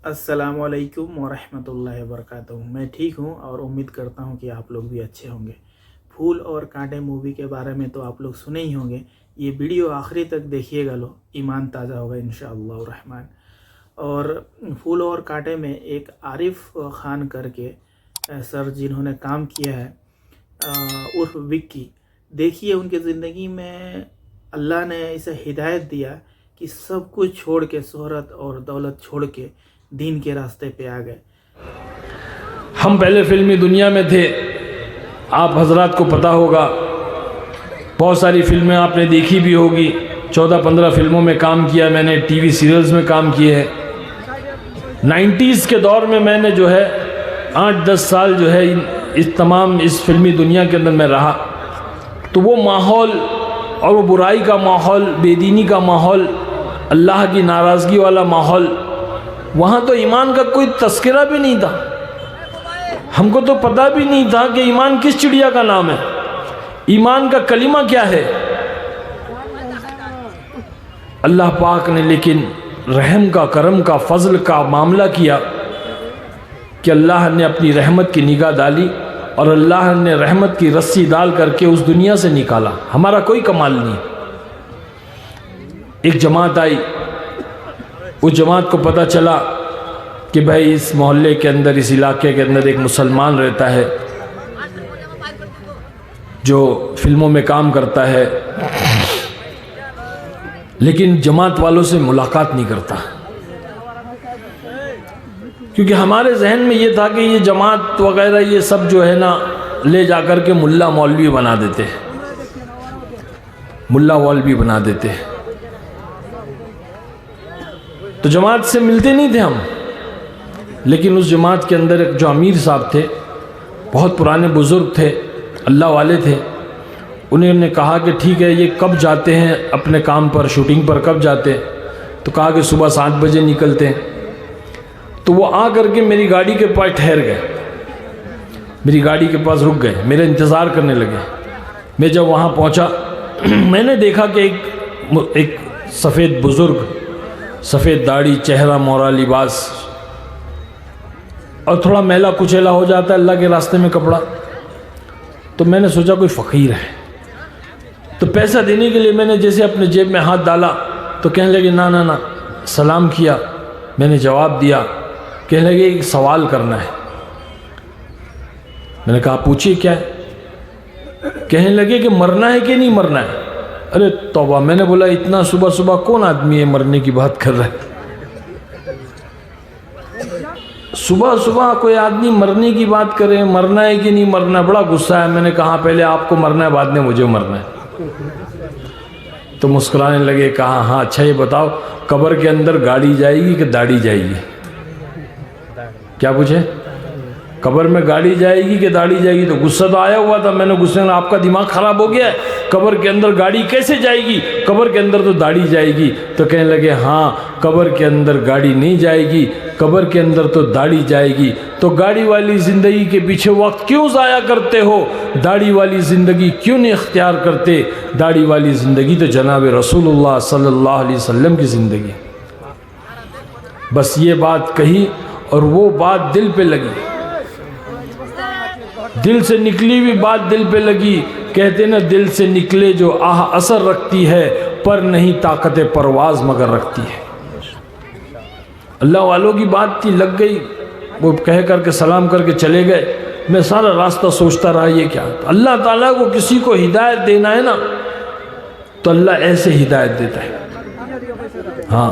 السلام علیکم ورحمۃ اللہ وبرکاتہ۔ میں ٹھیک ہوں اور امید کرتا ہوں کہ آپ لوگ بھی اچھے ہوں گے۔ پھول اور کانٹے مووی کے بارے میں تو آپ لوگ سنے ہی ہوں گے۔ یہ ویڈیو آخری تک دیکھیے گا، ایمان تازہ ہوگا انشاءاللہ الرحمن۔ اور پھول اور کانٹے میں ایک عارف خان کر کے سر جنہوں نے کام کیا ہے عرف وکی، دیکھیے ان کی زندگی میں اللہ نے اسے ہدایت دیا کہ سب کچھ چھوڑ کے، شہرت اور دولت چھوڑ کے دین کے راستے پہ آ گئے۔ ہم پہلے فلمی دنیا میں تھے، آپ حضرات کو پتہ ہوگا، بہت ساری فلمیں آپ نے دیکھی بھی ہوگی۔ 14-15 فلموں میں کام کیا میں نے، ٹی وی سیریلز میں کام کیے ہیں۔ 90s کے دور میں میں نے جو ہے 8-10 سال جو ہے اس فلمی دنیا کے اندر میں رہا، تو وہ ماحول اور وہ برائی کا ماحول، بے دینی کا ماحول، اللہ کی ناراضگی والا ماحول، وہاں تو ایمان کا کوئی تذکرہ بھی نہیں تھا۔ ہم کو تو پتہ بھی نہیں تھا کہ ایمان کس چڑیا کا نام ہے، ایمان کا کلمہ کیا ہے۔ اللہ پاک نے لیکن رحم کا، کرم کا، فضل کا معاملہ کیا کہ اللہ نے اپنی رحمت کی نگاہ ڈالی اور اللہ نے رحمت کی رسی ڈال کر کے اس دنیا سے نکالا۔ ہمارا کوئی کمال نہیں۔ ایک جماعت آئی، اس جماعت کو پتہ چلا کہ بھائی اس محلے کے اندر، اس علاقے کے اندر ایک مسلمان رہتا ہے جو فلموں میں کام کرتا ہے، لیکن جماعت والوں سے ملاقات نہیں کرتا، کیونکہ ہمارے ذہن میں یہ تھا کہ یہ جماعت وغیرہ یہ سب جو ہے نا لے جا کر کے ملا مولوی بنا دیتے، ملا مولوی بنا دیتے، تو جماعت سے ملتے نہیں تھے ہم۔ لیکن اس جماعت کے اندر ایک جو امیر صاحب تھے، بہت پرانے بزرگ تھے، اللہ والے تھے، انہوں نے کہا کہ ٹھیک ہے، یہ کب جاتے ہیں اپنے کام پر، شوٹنگ پر کب جاتے ہیں؟ تو کہا کہ صبح 7 بجے نکلتے ہیں۔ تو وہ آ کر کے میری گاڑی کے پاس ٹھہر گئے، میری گاڑی کے پاس رک گئے، میرا انتظار کرنے لگے۔ میں جب وہاں پہنچا، میں نے دیکھا کہ ایک سفید بزرگ، سفید داڑھی، چہرہ مورا لباس، اور تھوڑا میلا کچیلا ہو جاتا ہے اللہ کے راستے میں کپڑا، تو میں نے سوچا کوئی فقیر ہے۔ تو پیسہ دینے کے لیے میں نے جیسے اپنے جیب میں ہاتھ ڈالا تو کہنے لگے نا نا نا، سلام کیا، میں نے جواب دیا، کہنے لگے ایک سوال کرنا ہے۔ میں نے کہا پوچھئے کیا ہے؟ کہنے لگے کہ مرنا ہے کہ نہیں مرنا ہے؟ ارے توبہ، میں نے بولا اتنا صبح صبح کون آدمی ہے مرنے کی بات کر رہا ہے؟ صبح صبح کوئی آدمی مرنے کی بات کرے، مرنا ہے کہ نہیں مرنا ہے؟ بڑا غصہ ہے۔ میں نے کہا پہلے آپ کو مرنا ہے، بعد میں مجھے مرنا ہے۔ تو مسکرانے لگے، کہا ہاں اچھا یہ بتاؤ، قبر کے اندر گاڑی جائے گی کہ داڑھی جائے گی؟ کیا پوچھے؟ قبر میں گاڑی جائے گی کہ داڑھی جائے گی؟ تو غصہ تو آیا ہوا تھا، میں نے غصے میں، آپ کا دماغ خراب ہو گیا ہے، قبر کے اندر گاڑی کیسے جائے گی؟ قبر کے اندر تو داڑھی جائے گی۔ تو کہنے لگے ہاں، قبر کے اندر گاڑی نہیں جائے گی، قبر کے اندر تو داڑھی جائے گی۔ تو گاڑی والی زندگی کے پیچھے وقت کیوں ضائع کرتے ہو؟ داڑھی والی زندگی کیوں نہیں اختیار کرتے؟ داڑھی والی زندگی تو جناب رسول اللہ صلی اللہ علیہ وسلم کی زندگی۔ بس یہ بات کہی اور وہ بات دل پہ لگی، دل سے نکلی ہوئی بات دل پہ لگی۔ کہتے نا دل سے نکلے جو آہ اثر رکھتی ہے، پر نہیں طاقت پرواز مگر رکھتی ہے۔ اللہ والوں کی بات تھی، لگ گئی، وہ کہہ کر کے سلام کر کے چلے گئے۔ میں سارا راستہ سوچتا رہا یہ کیا؟ تو اللہ تعالیٰ کو کسی کو ہدایت دینا ہے نا، تو اللہ ایسے ہدایت دیتا ہے۔ ہاں،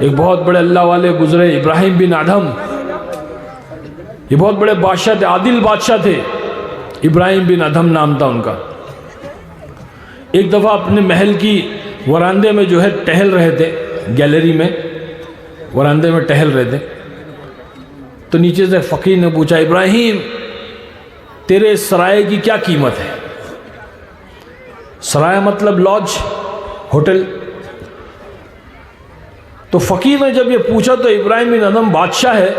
ایک بہت بڑے اللہ والے گزرے، ابراہیم بن ادھم، یہ بہت بڑے بادشاہ تھے، عادل بادشاہ تھے، ابراہیم بن ادھم نام تھا ان کا۔ ایک دفعہ اپنے محل کی وراندے میں جو ہے ٹہل رہے تھے، گیلری میں وراندے میں ٹہل رہے تھے، تو نیچے سے فقیر نے پوچھا ابراہیم تیرے سرائے کی کیا قیمت ہے؟ سرائے مطلب لاج، ہوٹل۔ تو فقیر نے جب یہ پوچھا تو ابراہیم بن ادھم بادشاہ ہے،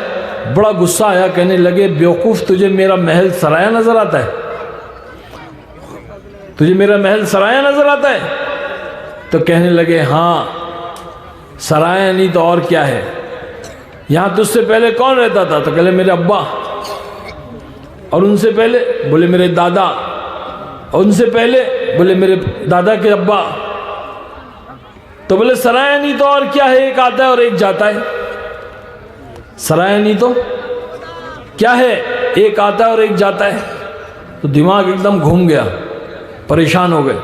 بڑا غصہ آیا، کہنے لگے بیوقوف، تجھے میرا محل سرایہ نظر آتا ہے؟ تجھے میرا محل سرایہ نظر آتا ہے؟ تو کہنے لگے ہاں، سرایہ نہیں تو اور کیا ہے؟ یہاں تجھ سے پہلے کون رہتا تھا؟ تو کہے میرے ابا. اور ان سے پہلے؟ بولے میرے دادا. اور ان سے پہلے؟ بولے میرے دادا کے ابا. تو بولے سرایہ نہیں تو اور کیا ہے؟ ایک آتا ہے اور ایک جاتا ہے. سرایہ نہیں تو کیا ہے؟ ایک آتا ہے اور ایک جاتا ہے. تو دماغ ایک دم گھوم گیا، پریشان ہو گئے.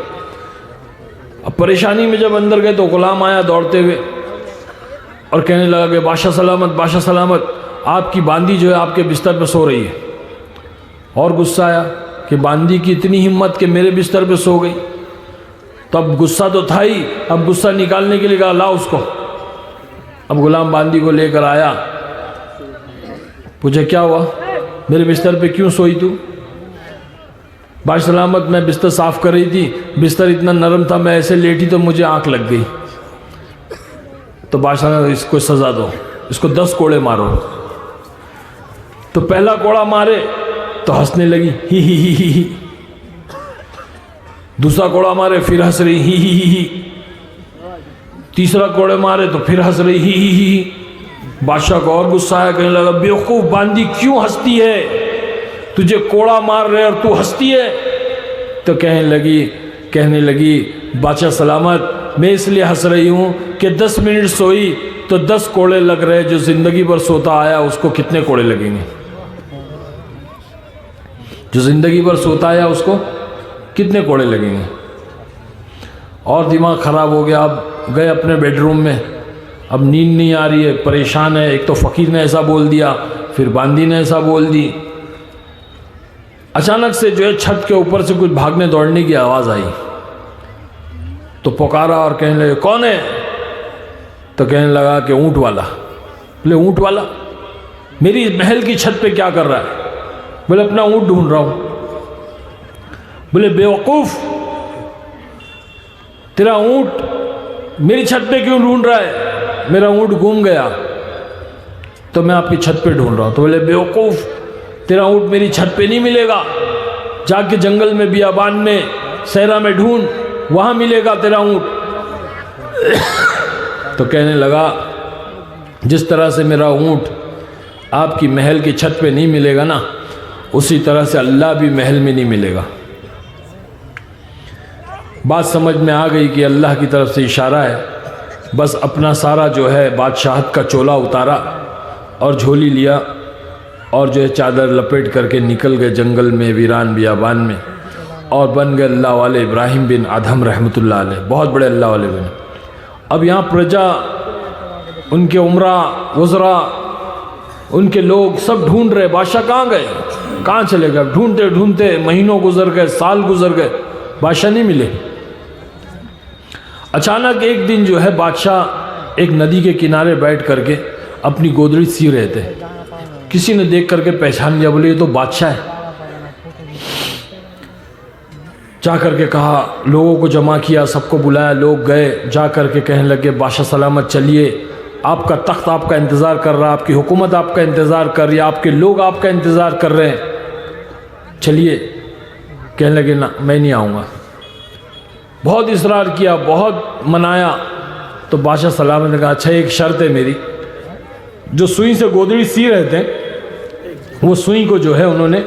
اب پریشانی میں جب اندر گئے تو غلام آیا دوڑتے ہوئے اور کہنے لگا کہ بادشاہ سلامت، بادشاہ سلامت، آپ کی باندی جو ہے آپ کے بستر پہ سو رہی ہے. اور غصہ آیا کہ باندی کی اتنی ہمت کہ میرے بستر پہ سو گئی. تو اب غصہ تو تھا ہی، اب غصہ نکالنے کے لیے کہا لا اس کو. اب غلام باندی کو لے کر آیا، پوچھا کیا ہوا، میرے بستر پہ کیوں سوئی تو؟ بادشاہ سلامت میں بستر صاف کر رہی تھی، بستر اتنا نرم تھا، میں ایسے لیٹی تو مجھے آنکھ لگ گئی. تو بادشاہ نے اس کو سزا دو، اس کو 10 کوڑے مارو. تو پہلا کوڑا مارے تو ہنسنے لگی، ہی ہی ہی ہی ہی. دوسرا کوڑا مارے پھر ہنس رہی، ہی ہی ہی ہی. تیسرا کوڑے مارے تو پھر ہنس رہی، ہی ہی ہی. بادشاہ کو اور غصہ آیا، کہنے لگا بیوقوف باندی کیوں ہنستی ہے؟ تجھے کوڑا مار رہے اور تو ہنستی ہے؟ تو کہنے لگی بادشاہ سلامت میں اس لیے ہنس رہی ہوں کہ 10 منٹ سوئی تو 10 کوڑے لگ رہے، جو زندگی بھر سوتا آیا اس کو کتنے کوڑے لگیں گے؟ جو زندگی بھر سوتا آیا اس کو کتنے کوڑے لگیں گے؟ اور دماغ خراب ہو گیا. اب گئے اپنے بیڈ روم میں، اب نیند نہیں آ رہی ہے، پریشان ہے. ایک تو فقیر نے ایسا بول دیا، پھر باندی نے ایسا بول دی. اچانک سے جو ہے چھت کے اوپر سے کچھ بھاگنے دوڑنے کی آواز آئی. تو پکارا اور کہنے لگے کون ہے؟ تو کہنے لگا کہ اونٹ والا. بولے اونٹ والا میری محل کی چھت پہ کیا کر رہا ہے؟ بولے اپنا اونٹ ڈھونڈ رہا ہوں. بولے بیوقوف تیرا اونٹ میری چھت پہ کیوں ڈھونڈ رہا ہے؟ میرا اونٹ گم گیا تو میں آپ کی چھت پہ ڈھونڈ رہا ہوں. تو بولے بیوقوف تیرا اونٹ میری چھت پہ نہیں ملے گا، جا کے جنگل میں بیابان میں صحرا میں ڈھونڈ، وہاں ملے گا تیرا اونٹ. تو کہنے لگا جس طرح سے میرا اونٹ آپ کی محل کی چھت پہ نہیں ملے گا نا، اسی طرح سے اللہ بھی محل میں نہیں ملے گا. بات سمجھ میں آ گئی کہ اللہ کی طرف سے اشارہ ہے. بس اپنا سارا جو ہے بادشاہت کا چولا اتارا اور جھولی لیا اور جو ہے چادر لپیٹ کر کے نکل گئے جنگل میں، ویران بیابان میں، اور بن گئے اللہ والے ابراہیم بن ادھم رحمۃ اللہ علیہ. بہت بڑے اللہ والے بنے. اب یہاں پرجا، ان کے عمرہ، وزراء، ان کے لوگ سب ڈھونڈ رہے بادشاہ کہاں گئے، کہاں چلے گئے. ڈھونڈتے ڈھونڈتے مہینوں گزر گئے، سال گزر گئے، بادشاہ نہیں ملے. اچانک ایک دن جو ہے بادشاہ ایک ندی کے کنارے بیٹھ کر کے اپنی گودڑی سی رہے تھے. کسی نے دیکھ کر کے پہچان لیا، بولے یہ تو بادشاہ ہے. جا کر کے کہا، لوگوں کو جمع کیا، سب کو بلایا، لوگ گئے. جا کر کے کہنے لگے بادشاہ سلامت چلیے، آپ کا تخت آپ کا انتظار کر رہا، آپ کی حکومت آپ کا انتظار کر رہی ہے، آپ کے لوگ آپ کا انتظار کر رہے ہیں، چلیے. کہنے لگے نا میں نہیں آؤں گا. بہت اصرار کیا، بہت منایا. تو بادشاہ سلامت نے کہا اچھا ایک شرط ہے میری. جو سوئی سے گودڑی سی رہے تھے وہ سوئی کو جو ہے انہوں نے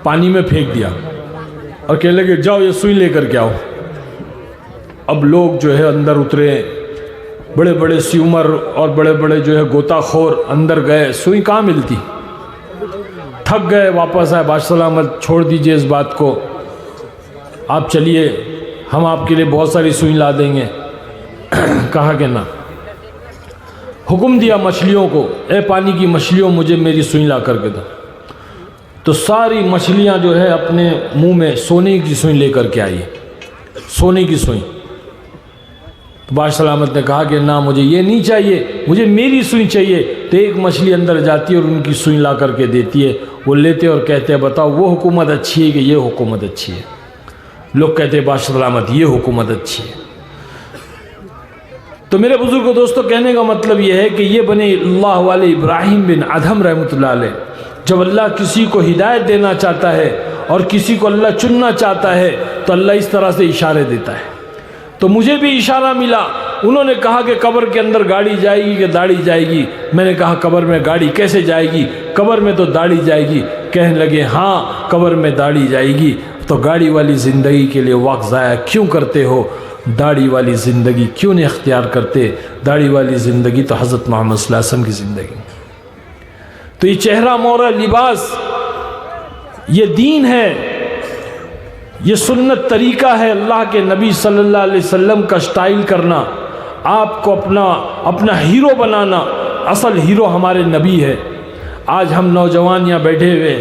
پانی میں پھینک دیا اور کہنے لگے جاؤ یہ سوئی لے کر کے آؤ. اب لوگ جو ہے اندر اترے، بڑے بڑے سیومر اور بڑے بڑے جو ہے غوطہ خور اندر گئے. سوئی کہاں ملتی، تھک گئے، واپس آئے. بادشاہ سلامت چھوڑ دیجئے اس بات کو، آپ چلیے، ہم آپ کے لیے بہت ساری سوئی لا دیں گے. کہا کہ نہ. حکم دیا مچھلیوں کو، اے پانی کی مچھلیوں مجھے میری سوئی لا کر کے دو. تو ساری مچھلیاں جو ہے اپنے منہ میں سونے کی سوئی لے کر کے آئی، سونے کی سوئی. تو بادشاہ سلامت نے کہا کہ نہ مجھے یہ نہیں چاہیے، مجھے میری سوئی چاہیے. تو ایک مچھلی اندر جاتی ہے اور ان کی سوئی لا کر کے دیتی ہے. وہ لیتے اور کہتے ہیں بتاؤ وہ حکومت اچھی ہے کہ یہ حکومت اچھی ہے؟ لوگ کہتے ہیں بادشاہ سلامت یہ حکومت اچھی ہے. تو میرے بزرگ و دوستو کہنے کا مطلب یہ ہے کہ یہ بنے اللہ والے ابراہیم بن ادھم رحمۃ اللہ علیہ، جب اللہ کسی کو ہدایت دینا چاہتا ہے اور کسی کو اللہ چننا چاہتا ہے تو اللہ اس طرح سے اشارے دیتا ہے. تو مجھے بھی اشارہ ملا انہوں نے کہا کہ قبر کے اندر گاڑی جائے گی کہ داڑھی جائے گی؟ میں نے کہا قبر میں گاڑی کیسے جائے گی؟ قبر میں تو داڑھی جائے گی۔ کہنے لگے ہاں قبر میں داڑھی جائے گی، تو گاڑی والی زندگی کے لیے وقت ضائع کیوں کرتے ہو؟ داڑھی والی زندگی کیوں نہیں اختیار کرتے؟ داڑھی والی زندگی تو حضرت محمد صلی اللہ علیہ وسلم کی زندگی۔ تو یہ چہرہ مورا لباس یہ دین ہے، یہ سنت طریقہ ہے اللہ کے نبی صلی اللہ علیہ وسلم کا سٹائل کرنا، آپ کو اپنا ہیرو بنانا۔ اصل ہیرو ہمارے نبی ہے۔ آج ہم نوجوان یہاں بیٹھے ہوئے،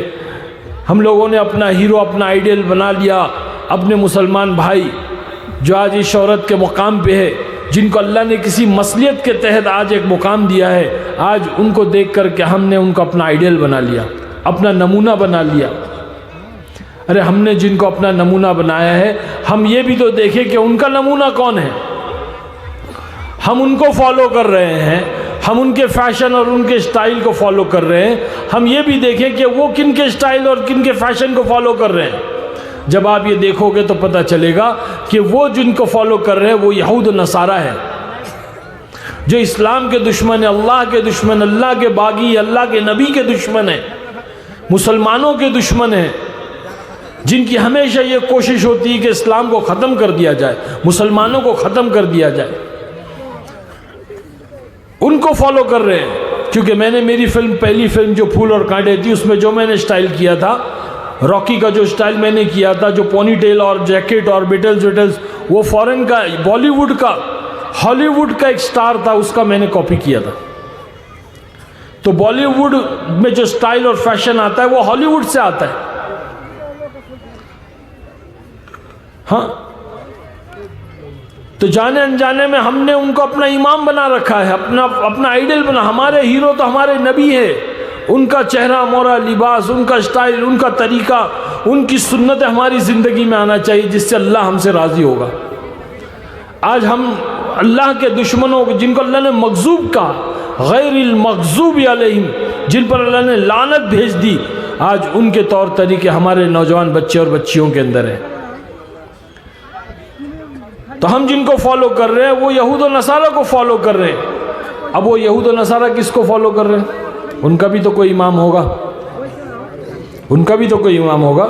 ہم لوگوں نے اپنا ہیرو، اپنا آئیڈیل بنا لیا، اپنے مسلمان بھائی جو آج اس شہرت کے مقام پہ ہے، جن کو اللہ نے کسی مصلیت کے تحت آج ایک مقام دیا ہے، آج ان کو دیکھ کر کے ہم نے ان کو اپنا آئیڈیل بنا لیا، اپنا نمونہ بنا لیا۔ ارے ہم نے جن کو اپنا نمونہ بنایا ہے، ہم یہ بھی تو دیکھیں کہ ان کا نمونہ کون ہے۔ ہم ان کو فالو کر رہے ہیں، ہم ان کے فیشن اور ان کے سٹائل کو فالو کر رہے ہیں، ہم یہ بھی دیکھیں کہ وہ کن کے سٹائل اور کن کے فیشن کو فالو کر رہے ہیں۔ جب آپ یہ دیکھو گے تو پتہ چلے گا کہ وہ جن کو فالو کر رہے ہیں وہ یہود و نصارہ ہے، جو اسلام کے دشمن ہیں، اللہ کے دشمن، اللہ کے باغی، اللہ کے نبی کے دشمن ہیں، مسلمانوں کے دشمن ہیں، جن کی ہمیشہ یہ کوشش ہوتی ہے کہ اسلام کو ختم کر دیا جائے، مسلمانوں کو ختم کر دیا جائے۔ ان کو فالو کر رہے ہیں۔ کیونکہ میں نے میری پہلی فلم جو پھول اور کانٹے تھی، اس میں جو میں نے سٹائل کیا تھا، راکی کا جو سٹائل میں نے کیا تھا، جو پونی ٹیل اور جیکٹ اور بیٹلز، وہ فورن کا، بالی ووڈ کا، ہالی ووڈ کا ایک سٹار تھا، اس کا میں نے کاپی کیا تھا۔ تو بالی ووڈ میں جو سٹائل اور فیشن آتا ہے وہ ہالی ووڈ سے آتا ہے۔ ہاں، تو جانے انجانے میں ہم نے ان کو اپنا امام بنا رکھا ہے، اپنا آئیڈل بنا۔ ہمارے ہیرو تو ہمارے نبی ہے، ان کا چہرہ مورا لباس، ان کا سٹائل، ان کا طریقہ، ان کی سنت ہماری زندگی میں آنا چاہیے، جس سے اللہ ہم سے راضی ہوگا۔ آج ہم اللہ کے دشمنوں کو، جن کو اللہ نے مغضوب کہا، غیر المغضوب علیہم، جن پر اللہ نے لعنت بھیج دی، آج ان کے طور طریقے ہمارے نوجوان بچے اور بچیوں کے اندر ہیں۔ تو ہم جن کو فالو کر رہے ہیں وہ یہود و نصارہ کو فالو کر رہے ہیں۔ اب وہ یہود و نصارہ کس کو فالو کر رہے ہیں؟ ان کا بھی تو کوئی امام ہوگا، ان کا بھی تو کوئی امام ہوگا۔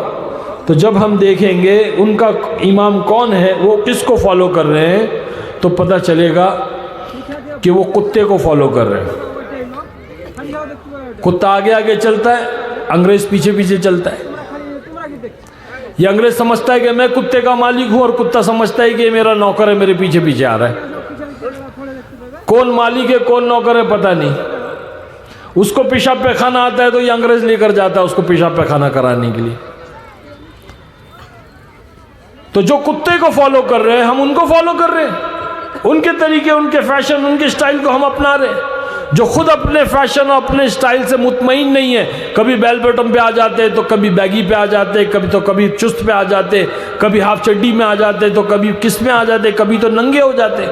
تو جب ہم دیکھیں گے ان کا امام کون ہے، وہ کس کو فالو کر رہے ہیں، تو پتہ چلے گا کہ وہ کتے کو فالو کر رہے ہیں۔ کتا آگے آگے چلتا ہے، انگریز پیچھے پیچھے چلتا ہے۔ یہ انگریز سمجھتا ہے کہ میں کتے کا مالک ہوں، اور کتا سمجھتا ہے کہ یہ میرا نوکر ہے، میرے پیچھے پیچھے آ رہا ہے۔ کون مالک ہے کون نوکر ہے پتہ نہیں۔ اس کو پیشاب پیخانہ آتا ہے تو یہ انگریز لے کر جاتا ہے اس کو پیشاب پیخانہ کرانے کے لیے۔ تو جو کتے کو فالو کر رہے ہیں ہم ان کو فالو کر رہے ہیں، ان کے طریقے، ان کے فیشن، ان کے سٹائل کو ہم اپنا رہے ہیں۔ جو خود اپنے فیشن اور اپنے سٹائل سے مطمئن نہیں ہے، کبھی بیل بٹن پہ آ جاتے تو کبھی بیگی پہ آ جاتے، کبھی چست پہ آ جاتے، کبھی ہاف چڈی میں آ جاتے، تو کبھی کس میں آ جاتے، کبھی تو ننگے ہو جاتے۔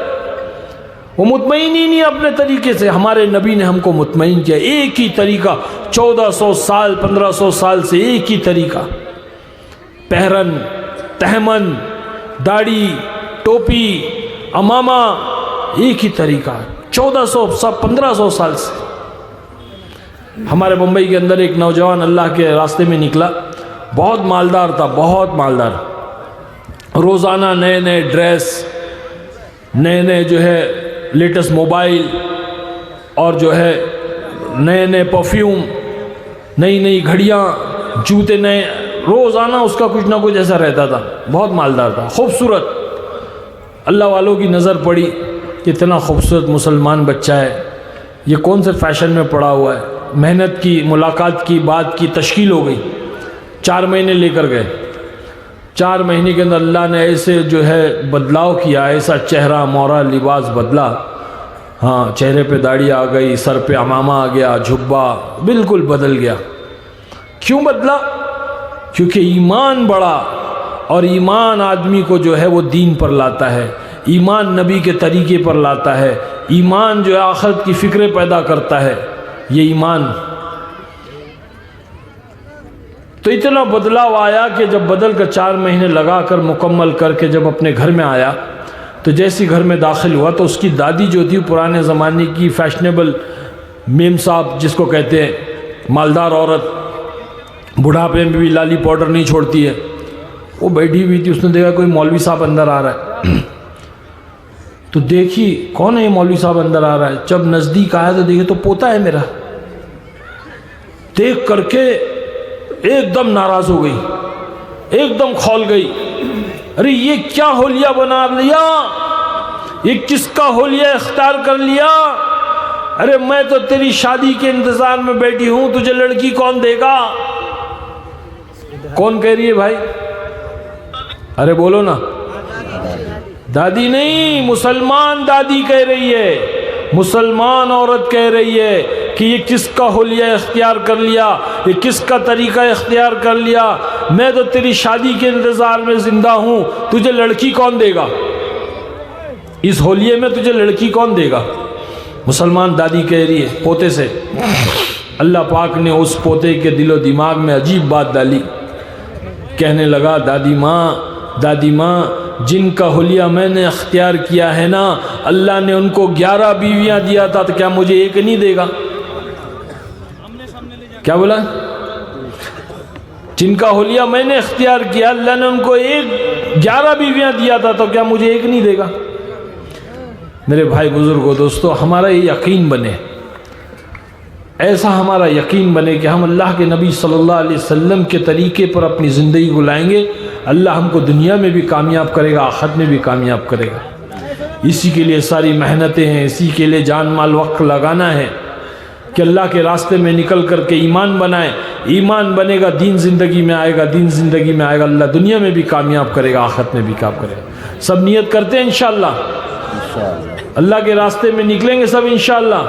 وہ مطمئن ہی نہیں اپنے طریقے سے۔ ہمارے نبی نے ہم کو مطمئن کیا، ایک ہی طریقہ، 1400 سال 1500 سال سے ایک ہی طریقہ، پہرن، تہمن، داڑھی، ٹوپی، امامہ، ایک ہی طریقہ، 1500 سال سے۔ ہمارے ممبئی کے اندر ایک نوجوان اللہ کے راستے میں نکلا، بہت مالدار تھا، بہت مالدار، روزانہ نئے نئے ڈریس، نئے نئے جو ہے لیٹسٹ موبائل، اور جو ہے نئے نئے پرفیوم، نئی نئی گھڑیاں، جوتے نئے، روزانہ اس کا کچھ نہ کچھ ایسا رہتا تھا۔ بہت مالدار تھا، خوبصورت۔ اللہ والوں کی نظر پڑی، اتنا خوبصورت مسلمان بچہ ہے، یہ کون سے فیشن میں پڑا ہوا ہے۔ محنت کی، ملاقات کی، بات کی، تشکیل ہو گئی۔ 4 مہینے لے کر گئے۔ 4 مہینے کے اندر اللہ نے ایسے جو ہے بدلاؤ کیا، ایسا چہرہ مورا لباس بدلا۔ ہاں، چہرے پہ داڑھی آ گئی، سر پہ عمامہ آ گیا، جھبا بالکل بدل گیا۔ کیوں بدلا؟ کیونکہ ایمان بڑا، اور ایمان آدمی کو جو ہے وہ دین پر لاتا ہے، ایمان نبی کے طریقے پر لاتا ہے، ایمان جو ہے آخرت کی فکریں پیدا کرتا ہے، یہ ایمان۔ تو اتنا بدلاؤ آیا کہ جب بدل کر 4 مہینے لگا کر مکمل کر کے جب اپنے گھر میں آیا تو جیسی گھر میں داخل ہوا تو اس کی دادی جو تھی پرانے زمانے کی فیشنیبل میم صاحب جس کو کہتے ہیں، مالدار عورت، بڑھاپے میں بھی لالی پاؤڈر نہیں چھوڑتی ہے، وہ بیٹھی ہوئی تھی. اس نے دیکھا کوئی مولوی صاحب اندر آ رہا ہے تو دیکھی کون ہے یہ مولوی صاحب اندر آ رہا ہے. جب نزدیک آیا تو دیکھے تو پوتا ہے میرا. دیکھ کر کے ایک دم ناراض ہو گئی، ایک دم کھول گئی. ارے یہ کیا حولیہ بنا لیا، یہ کس کا حولیہ اختیار کر لیا؟ ارے میں تو تیری شادی کے انتظار میں بیٹھی ہوں، تجھے لڑکی کون دے گا؟ کون کہہ رہی ہے بھائی؟ ارے بولو نا. دادی نہیں، مسلمان دادی کہہ رہی ہے، مسلمان عورت کہہ رہی ہے کہ یہ کس کا حلیہ اختیار کر لیا، یہ کس کا طریقہ اختیار کر لیا؟ میں تو تیری شادی کے انتظار میں زندہ ہوں، تجھے لڑکی کون دے گا؟ اس حلیے میں تجھے لڑکی کون دے گا؟ مسلمان دادی کہہ رہی ہے پوتے سے. اللہ پاک نے اس پوتے کے دل و دماغ میں عجیب بات ڈالی. کہنے لگا دادی ماں جن کا حلیہ میں نے اختیار کیا ہے نا، اللہ نے ان کو 11 بیویاں دیا تھا، تو کیا مجھے ایک نہیں دے گا؟ کیا بولا؟ جن کا حلیہ میں نے اختیار کیا، اللہ نے ان کو 11 بیویاں دیا تھا، تو کیا مجھے ایک نہیں دے گا؟ میرے بھائی بزرگوں دوستو، ہمارا یہ یقین بنے، ایسا ہمارا یقین بنے کہ ہم اللہ کے نبی صلی اللہ علیہ وسلم کے طریقے پر اپنی زندگی کو لائیں گے، اللہ ہم کو دنیا میں بھی کامیاب کرے گا، آخرت میں بھی کامیاب کرے گا. اسی کے لیے ساری محنتیں ہیں، اسی کے لیے جان مال وقت لگانا ہے کہ اللہ کے راستے میں نکل کر کے ایمان بنائیں. ایمان بنے گا، دین زندگی میں آئے گا، دین زندگی میں آئے گا، اللہ دنیا میں بھی کامیاب کرے گا، آخرت میں بھی کامیاب کرے گا. سب نیت کرتے ہیں انشاءاللہ، اللہ کے راستے میں نکلیں گے سب انشاءاللہ.